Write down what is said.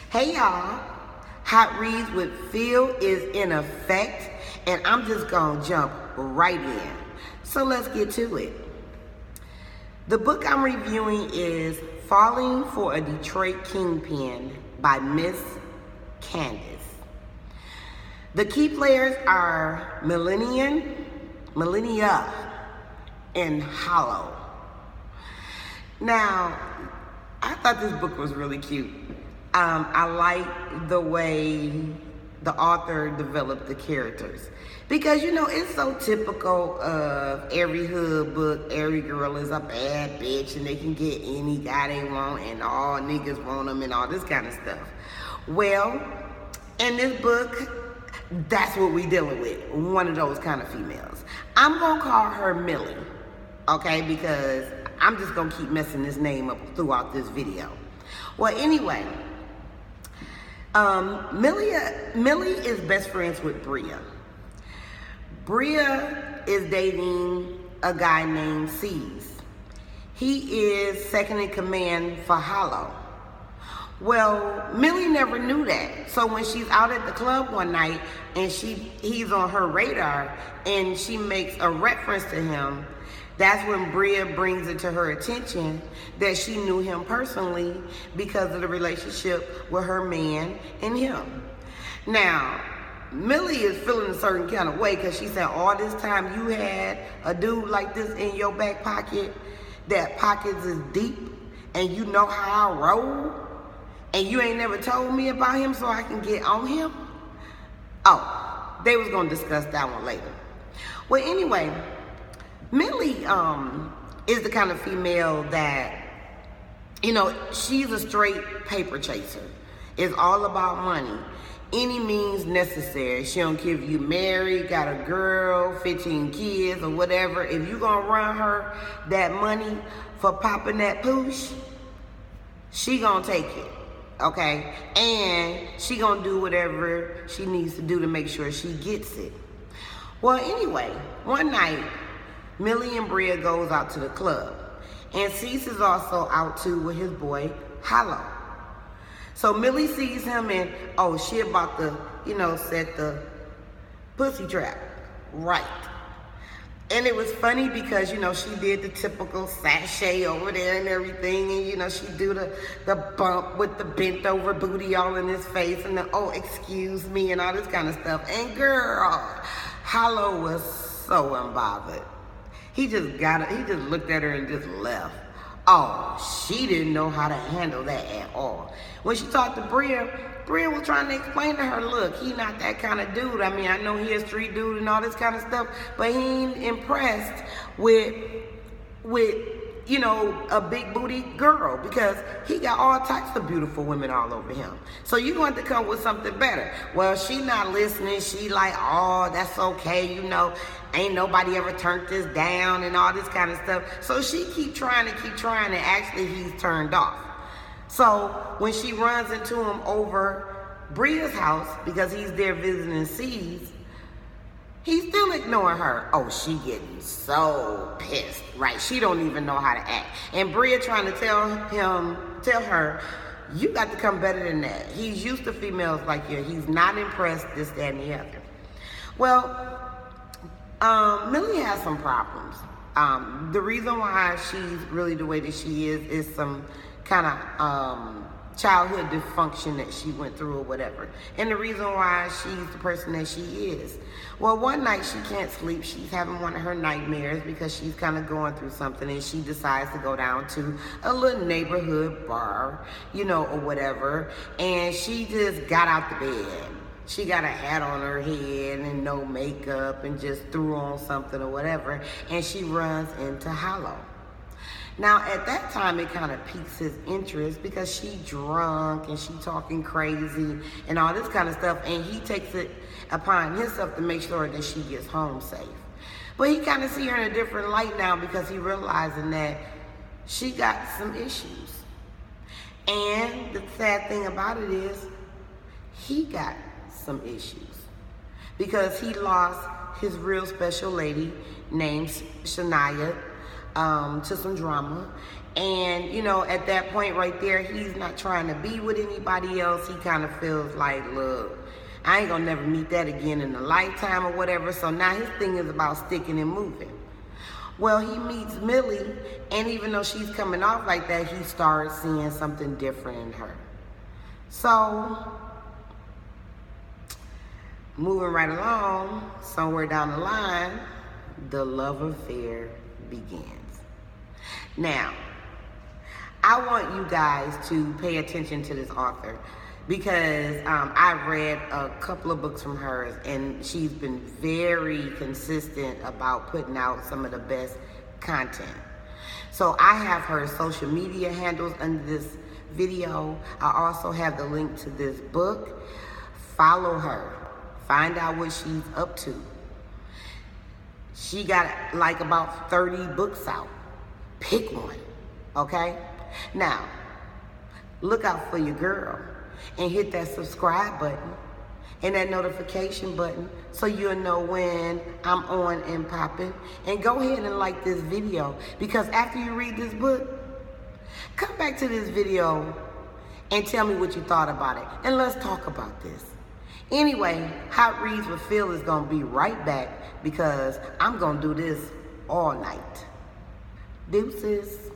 Hey y'all, Hot Reads with Phil is in effect, and I'm just gonna jump right in. So let's get to it. The book I'm reviewing is Falling for a Detroit Kingpin by Miss Candice. The key players are Millennia, and Hollow. Now, I thought this book was really cute. I like the way the author developed the characters. Because, it's so typical of every hood book. Every girl is a bad bitch and they can get any guy they want and all niggas want them and all this kind of stuff. Well, in this book, that's what we dealing with. One of those kind of females. I'm going to call her Millie, okay? Because I'm just going to keep messing this name up throughout this video. Well, anyway, Millie is best friends with Bria. Bria is dating a guy named C's. He is second in command for Hollow. Well, Millie never knew that. So when she's out at the club one night and he's on her radar and she makes a reference to him, that's when Bria brings it to her attention that she knew him personally because of the relationship with her man and him. Now, Millie is feeling a certain kind of way because she said all this time you had a dude like this in your back pocket, that pockets is deep, and you know how I roll, and you ain't never told me about him so I can get on him? Oh, they was going to discuss that one later. Well, anyway, Millie is the kind of female that, she's a straight paper chaser. It's all about money. Any means necessary. She don't care if you married, got a girl, 15 kids, or whatever. If you gonna run her that money for popping that poosh, she gonna take it, okay? And she gonna do whatever she needs to do to make sure she gets it. Well, anyway, one night, Millie and Bria goes out to the club. And Cease is also out too with his boy, Hollow. So Millie sees him and, she about to, set the pussy trap. Right. And it was funny because, she did the typical sashay over there and everything. And, she do the bump with the bent over booty all in his face. And the, excuse me, and all this kind of stuff. And girl, Hollow was so unbothered. He just looked at her and just left. She didn't know how to handle that at all. When she talked to Bria was trying to explain to her, look, he not that kind of dude. I mean, I know he a street dude and all this kind of stuff, but he ain't impressed with a big booty girl because he got all types of beautiful women all over him. So you going to come with something better. Well, she not listening. She like, that's okay, ain't nobody ever turned this down and all this kind of stuff. So she keep trying, and actually he's turned off. So when she runs into him over Bria's house because he's there visiting C's, he's still ignoring her. She getting so pissed, right? She don't even know how to act. And Bria trying to tell her, you got to come better than that. He's used to females like you. He's not impressed, this, that, and the other. Well, Millie has some problems. The reason why she's really the way that she is some kind of childhood dysfunction that she went through or whatever. And the reason why she's the person that she is. Well, one night she can't sleep. She's having one of her nightmares because she's kind of going through something, and she decides to go down to a little neighborhood bar, or whatever. And she just got out the bed. She got a hat on her head and no makeup and just threw on something or whatever. And she runs into Hollow. Now, at that time, it kind of piques his interest because she drunk and she talking crazy and all this kind of stuff. And he takes it upon himself to make sure that she gets home safe. But he kind of see her in a different light now because he realizing that she got some issues. And the sad thing about it is he got some issues because he lost his real special lady named Shania to some drama. And, you know, at that point right there, he's not trying to be with anybody else. He kind of feels like, look, I ain't gonna never meet that again in a lifetime or whatever. So now his thing is about sticking and moving. Well, he meets Millie, and even though she's coming off like that, he starts seeing something different in her. So, moving right along, somewhere down the line, the love affair begins. Now, I want you guys to pay attention to this author because I've read a couple of books from hers, and she's been very consistent about putting out some of the best content. So I have her social media handles under this video. I also have the link to this book. Follow her. Find out what she's up to. She got like about 30 books out. Pick one, okay? Now, look out for your girl and hit that subscribe button and that notification button so you'll know when I'm on and popping. And go ahead and like this video, because after you read this book, come back to this video and tell me what you thought about it, and let's talk about this. Anyway, Hot Reads with Phil is gonna be right back because I'm gonna do this all night. Deuces.